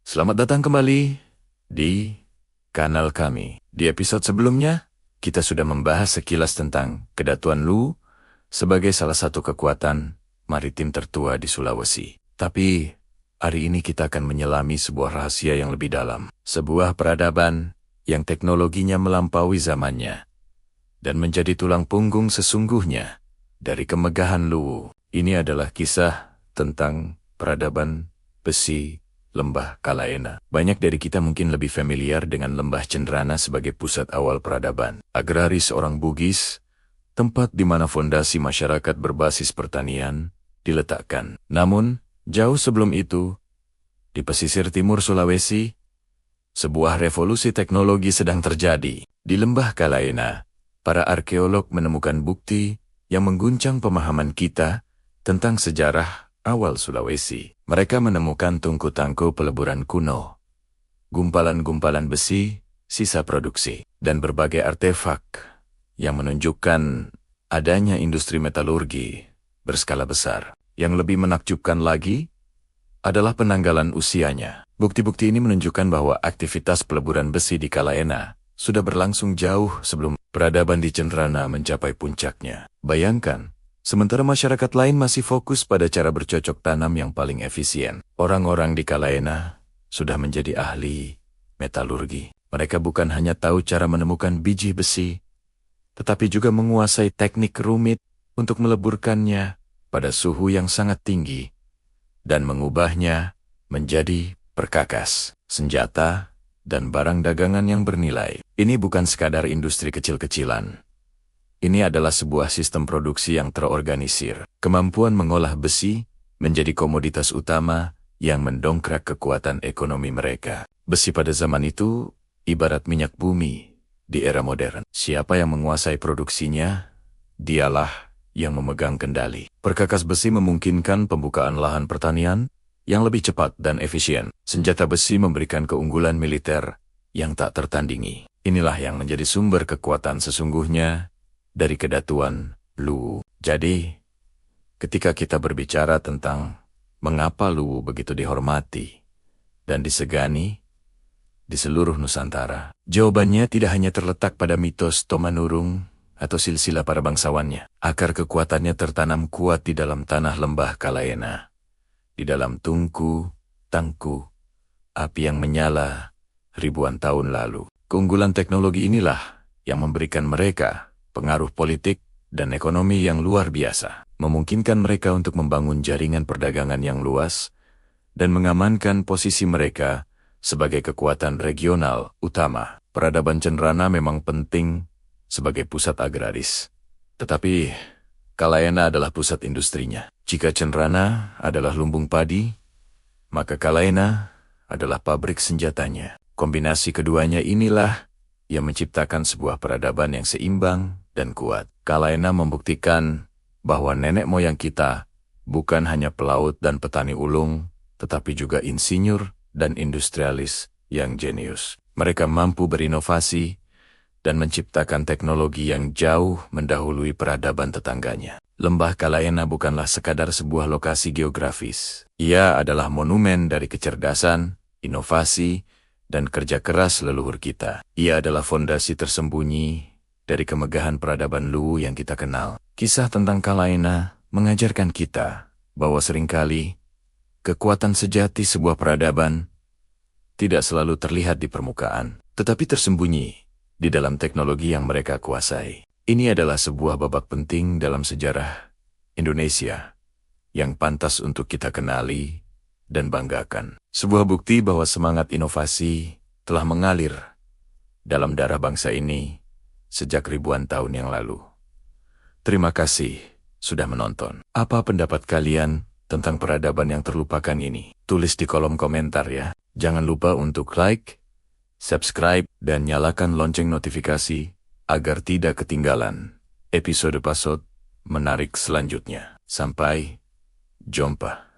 Selamat datang kembali di kanal kami. Di episode sebelumnya, kita sudah membahas sekilas tentang Kedatuan Luwu sebagai salah satu kekuatan maritim tertua di Sulawesi. Tapi, hari ini kita akan menyelami sebuah rahasia yang lebih dalam. Sebuah peradaban yang teknologinya melampaui zamannya dan menjadi tulang punggung sesungguhnya dari kemegahan Luwu. Ini adalah kisah tentang peradaban besi Lembah Kalaena. Banyak dari kita mungkin lebih familiar dengan Lembah Cendrana sebagai pusat awal peradaban agraris orang Bugis, tempat di mana fondasi masyarakat berbasis pertanian diletakkan. Namun, jauh sebelum itu, di pesisir timur Sulawesi, sebuah revolusi teknologi sedang terjadi. Di Lembah Kalaena, para arkeolog menemukan bukti yang mengguncang pemahaman kita tentang sejarah awal Sulawesi. Mereka menemukan tungku-tangku peleburan kuno, gumpalan-gumpalan besi, sisa produksi, dan berbagai artefak yang menunjukkan adanya industri metalurgi berskala besar. Yang lebih menakjubkan lagi adalah penanggalan usianya. Bukti-bukti ini menunjukkan bahwa aktivitas peleburan besi di Kalaena sudah berlangsung jauh sebelum peradaban di Cendrana mencapai puncaknya. Bayangkan, sementara masyarakat lain masih fokus pada cara bercocok tanam yang paling efisien, orang-orang di Kalaena sudah menjadi ahli metalurgi. Mereka bukan hanya tahu cara menemukan biji besi, tetapi juga menguasai teknik rumit untuk meleburkannya pada suhu yang sangat tinggi dan mengubahnya menjadi perkakas, senjata, dan barang dagangan yang bernilai. Ini bukan sekadar industri kecil-kecilan. Ini adalah sebuah sistem produksi yang terorganisir. Kemampuan mengolah besi menjadi komoditas utama yang mendongkrak kekuatan ekonomi mereka. Besi pada zaman itu ibarat minyak bumi di era modern. Siapa yang menguasai produksinya, dialah yang memegang kendali. Perkakas besi memungkinkan pembukaan lahan pertanian yang lebih cepat dan efisien. Senjata besi memberikan keunggulan militer yang tak tertandingi. Inilah yang menjadi sumber kekuatan sesungguhnya dari Kedatuan Luwu. Jadi, ketika kita berbicara tentang mengapa Luwu begitu dihormati dan disegani di seluruh Nusantara, jawabannya tidak hanya terletak pada mitos Tomanurung atau silsilah para bangsawannya. Akar kekuatannya tertanam kuat di dalam tanah Lembah Kalaena, di dalam tangku, api yang menyala ribuan tahun lalu. Keunggulan teknologi inilah yang memberikan mereka pengaruh politik dan ekonomi yang luar biasa, memungkinkan mereka untuk membangun jaringan perdagangan yang luas dan mengamankan posisi mereka sebagai kekuatan regional utama. Peradaban Cendrana memang penting sebagai pusat agraris, tetapi Kalaena adalah pusat industrinya. Jika Cendrana adalah lumbung padi, maka Kalaena adalah pabrik senjatanya. Kombinasi keduanya inilah yang menciptakan sebuah peradaban yang seimbang dan kuat. Kalaena membuktikan bahwa nenek moyang kita bukan hanya pelaut dan petani ulung, tetapi juga insinyur dan industrialis yang jenius. Mereka mampu berinovasi dan menciptakan teknologi yang jauh mendahului peradaban tetangganya. Lembah Kalaena bukanlah sekadar sebuah lokasi geografis. Ia adalah monumen dari kecerdasan, inovasi, dan kerja keras leluhur kita. Ia adalah fondasi tersembunyi dari kemegahan peradaban Luwu yang kita kenal. Kisah tentang Kalaena mengajarkan kita bahwa seringkali kekuatan sejati sebuah peradaban tidak selalu terlihat di permukaan, tetapi tersembunyi di dalam teknologi yang mereka kuasai. Ini adalah sebuah babak penting dalam sejarah Indonesia yang pantas untuk kita kenali dan banggakan. Sebuah bukti bahwa semangat inovasi telah mengalir dalam darah bangsa ini sejak ribuan tahun yang lalu. Terima kasih sudah menonton. Apa pendapat kalian tentang peradaban yang terlupakan ini? Tulis di kolom komentar ya. Jangan lupa untuk like, subscribe, dan nyalakan lonceng notifikasi agar tidak ketinggalan episode menarik selanjutnya. Sampai jumpa.